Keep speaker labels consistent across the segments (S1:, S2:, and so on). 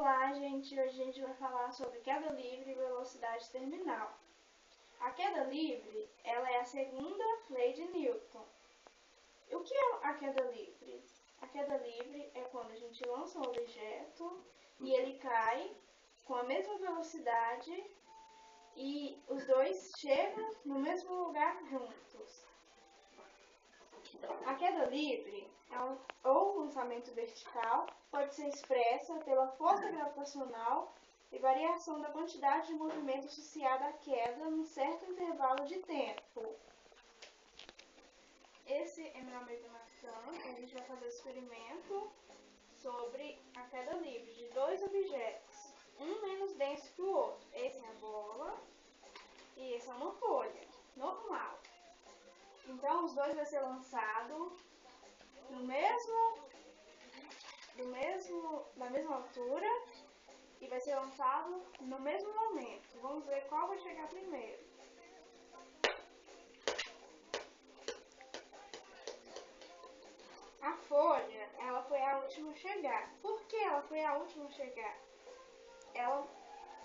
S1: Olá, gente! Hoje a gente vai falar sobre queda livre e velocidade terminal. A queda livre, ela é a segunda lei de Newton. E o que é a queda livre? A queda livre é quando a gente lança um objeto e ele cai com a mesma velocidade e os dois chegam no mesmo lugar juntos. A queda livre, ou lançamento vertical, pode ser expressa pela força gravitacional e variação da quantidade de movimento associada à queda num certo intervalo de tempo. Esse é meu amigo Natan, e a gente vai fazer um experimento sobre a queda livre de dois objetos, um menos denso que o outro. Esse é a bola e esse é uma folha normal. Então, os dois vão ser lançados na mesma altura e vai ser lançado no mesmo momento. Vamos ver qual vai chegar primeiro. A folha, ela foi a última a chegar. Por que ela foi a última a chegar? Ela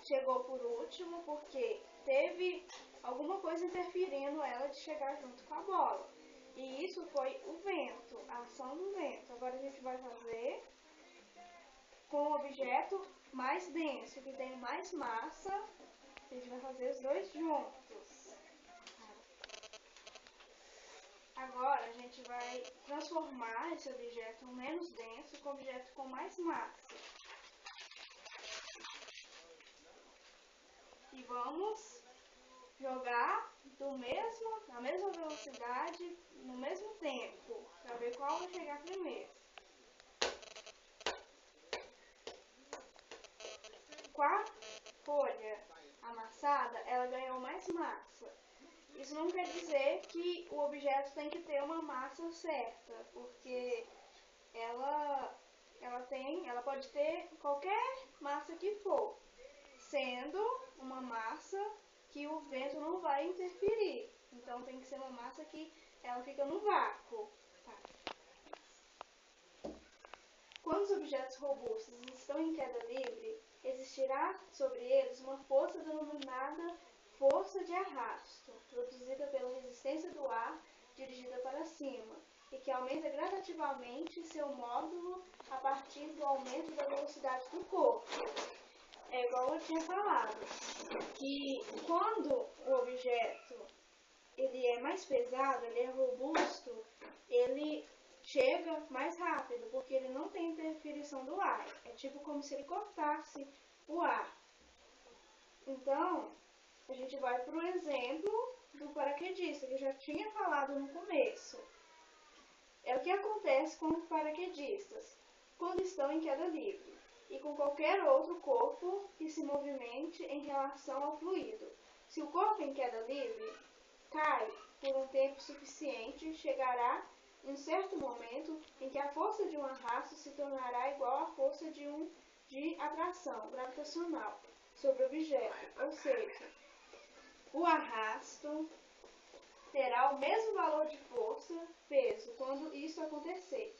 S1: chegou por último porque teve alguma coisa interferindo ela de chegar junto com a bola. E isso foi o vento, a ação do vento. Agora a gente vai fazer com o objeto mais denso, que tem mais massa. A gente vai fazer os dois juntos. Agora a gente vai transformar esse objeto menos denso com o objeto com mais massa. E vamos jogar na mesma velocidade, no mesmo tempo, para ver qual vai chegar primeiro. Com a folha amassada, ela ganhou mais massa. Isso não quer dizer que o objeto tem que ter uma massa certa, porque ela pode ter qualquer massa que for, sendo uma massa que o vento não vai interferir. Então tem que ser uma massa que ela fica no vácuo. Tá. Quando os objetos robustos estão em queda livre, existirá sobre eles uma força denominada força de arrasto, produzida pela resistência do ar dirigida para cima, e que aumenta gradativamente seu módulo a partir do aumento da velocidade do corpo. É igual eu tinha falado, que quando o objeto ele é mais pesado, ele é robusto, ele chega mais rápido, porque ele não tem interferência do ar. É tipo como se ele cortasse o ar. Então, a gente vai para o exemplo do paraquedista, que eu já tinha falado no começo. É o que acontece com os paraquedistas quando estão em queda livre e com qualquer outro corpo que se movimente em relação ao fluido. Se o corpo em queda livre cai por um tempo suficiente, chegará em um certo momento em que a força de um arrasto se tornará igual à força de atração gravitacional sobre o objeto, ou seja, o arrasto terá o mesmo valor de força, peso, quando isso acontecer.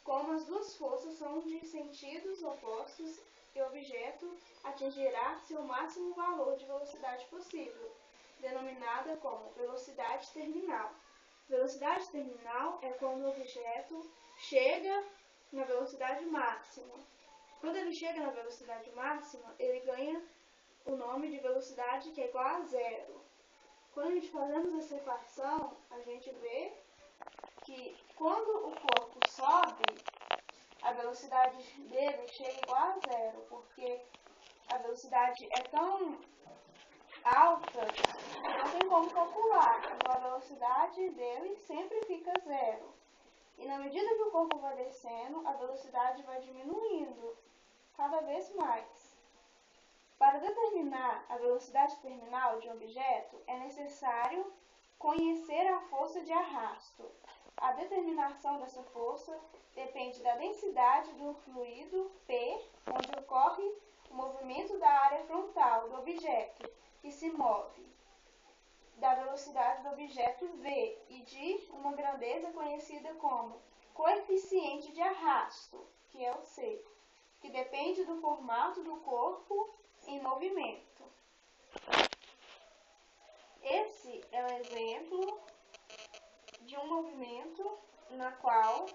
S1: Como as duas forças são de sentidos opostos, o objeto atingirá seu máximo valor de velocidade possível, denominada como velocidade terminal. Velocidade terminal é quando o objeto chega na velocidade máxima. Quando ele chega na velocidade máxima, ele ganha o nome de velocidade que é igual a zero. Quando a gente fazemos essa equação, a gente vê que quando o corpo sobe, a velocidade dele chega igual a zero, porque a velocidade é tão alta que não tem como calcular. Então a velocidade dele sempre fica zero. E na medida que o corpo vai descendo, a velocidade vai diminuindo cada vez mais. Para determinar a velocidade terminal de um objeto, é necessário conhecer a força de arrasto. A determinação dessa força depende da densidade do fluido P, onde ocorre o movimento da área frontal do objeto que se move, da velocidade do objeto V e de uma grandeza conhecida como coeficiente de arrasto, que é o C. que depende do formato do corpo em movimento. Esse é o exemplo de um movimento na qual,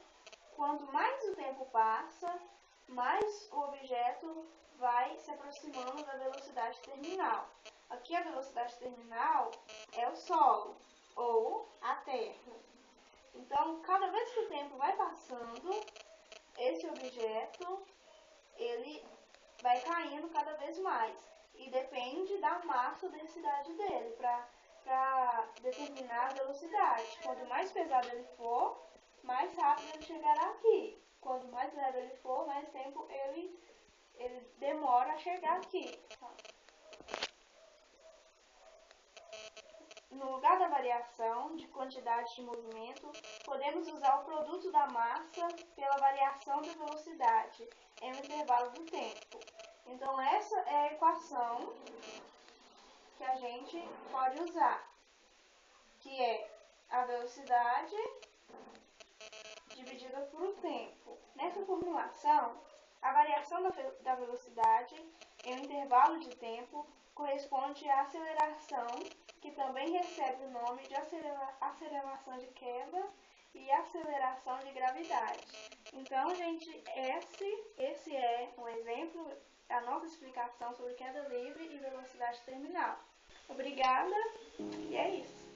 S1: quanto mais o tempo passa, mais o objeto vai se aproximando da velocidade terminal. Aqui a velocidade terminal é o solo, ou a terra. Então, cada vez que o tempo vai passando, esse objeto ele vai caindo cada vez mais. E depende da massa ou densidade dele para determinar a velocidade. Quanto mais pesado ele for, mais rápido ele chegará aqui. Quanto mais leve ele for, mais tempo ele demora a chegar aqui. No lugar da variação de quantidade de movimento, podemos usar o produto da massa pela variação da velocidade em um intervalo do tempo. Então, essa é a equação que a gente pode usar, que é a velocidade dividida por o tempo. Nessa formulação, a variação da velocidade em um intervalo de tempo corresponde à aceleração, que também recebe o nome de aceleração de queda e aceleração de gravidade. Então, gente, esse é um exemplo, a nossa explicação sobre queda livre e velocidade terminal. Obrigada, e é isso.